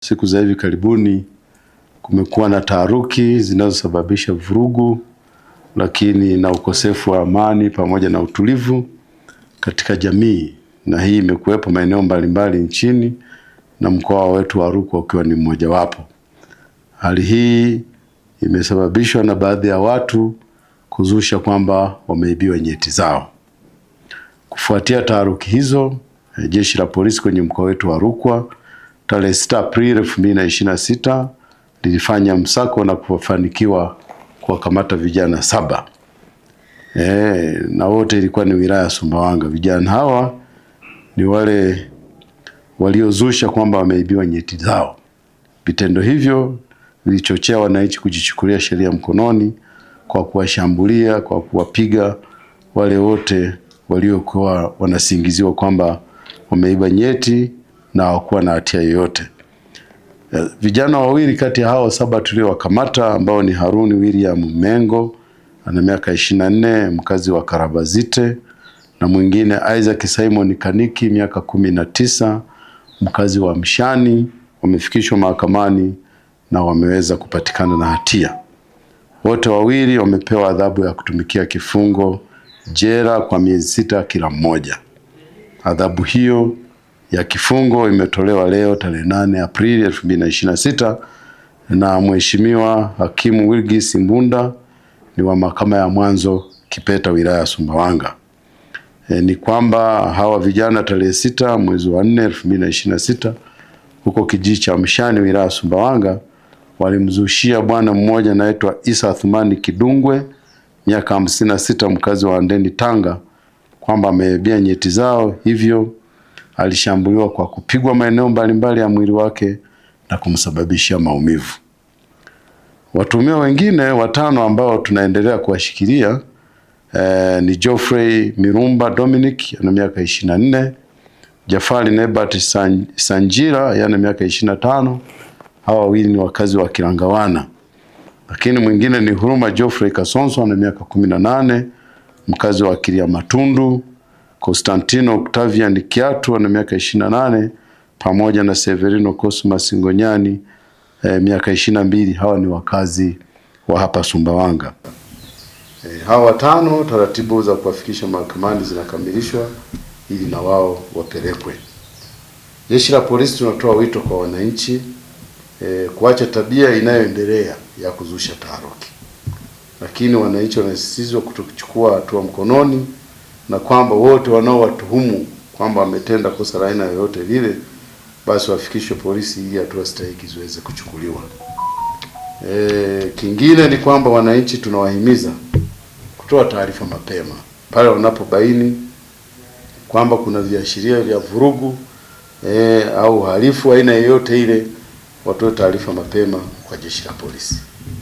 Siku za hivi karibuni kumekuwa na taharuki zinazosababisha vurugu lakini na ukosefu wa amani pamoja na utulivu katika jamii, na hii imekuwepo maeneo mbalimbali nchini na mkoa wetu wa Rukwa ukiwa ni mmojawapo. Hali hii imesababishwa na baadhi ya watu kuzusha kwamba wameibiwa nyeti zao. Kufuatia taharuki hizo, Jeshi la Polisi kwenye mkoa wetu wa Rukwa tarehe 6 Aprili 2026 lilifanya msako na kufanikiwa kuwakamata vijana 7. Na wote ilikuwa ni wilaya ya Sumbawanga. Vijana hawa ni wale waliozusha kwamba wameibiwa nyeti zao. Vitendo hivyo vilichochea wananchi kujichukulia sheria mkononi kwa kuwashambulia, kwa kuwapiga wale wote waliokuwa wanasingiziwa kwamba wameiba nyeti na hawakuwa na hatia yoyote. Vijana wawili kati ya hao 7 tuliowakamata ambao ni Haruni William Mengo ana miaka 24, mkazi wa Karabazite, na mwingine Isaac Simon Kaniki miaka 19, mkazi wa Mshani, wamefikishwa mahakamani na wameweza kupatikana na hatia. Wote wawili wamepewa adhabu ya kutumikia kifungo jela kwa miezi 6 kila mmoja. Adhabu hiyo ya kifungo imetolewa leo tarehe 8 Aprili 2026 na Mheshimiwa Hakimu Wilgis Mbunda ni wa Mahakama ya Mwanzo Kipeta wilaya ya Sumbawanga. Ni kwamba hawa vijana tarehe 6 mwezi wa 4 2026 huko kijiji cha Mshani wilaya ya Sumbawanga walimzushia bwana mmoja anaitwa Isa Athumani Kidungwe miaka 56, mkazi wa Ndeni Tanga, kwamba ameibia nyeti zao, hivyo alishambuliwa kwa kupigwa maeneo mbalimbali ya mwili wake na kumsababishia maumivu. Watuhumiwa wengine 5 ambao tunaendelea kuwashikilia ni Geoffrey Mirumba Dominic ana miaka 24, Jafari Nebat Sanjira yana miaka 25. Hawa wawili ni wakazi wa Kilangawana. Lakini mwingine ni Huruma Geoffrey Kasonso ana miaka 18, mkazi wa Kiria Matundu. Constantino Octavian Kiatu ana miaka 28 pamoja na Severino Cosmas Ngonyani miaka 22. Hawa ni wakazi wa hapa Sumbawanga. Hawa 5 taratibu za kuwafikisha mahakamani zinakamilishwa ili na wao wapelekwe. Jeshi la Polisi tunatoa wito kwa wananchi kuacha tabia inayoendelea ya kuzusha taharuki, lakini wananchi wanasisitizwa kutochukua hatua mkononi na kwamba wote wanaowatuhumu kwamba wametenda kosa la aina yoyote lile basi wafikishwe polisi ili hatua stahiki ziweze kuchukuliwa. Kingine ni kwamba wananchi tunawahimiza kutoa taarifa mapema pale wanapobaini kwamba kuna viashiria vya vurugu au uhalifu aina yoyote ile, watoe taarifa mapema kwa Jeshi la Polisi.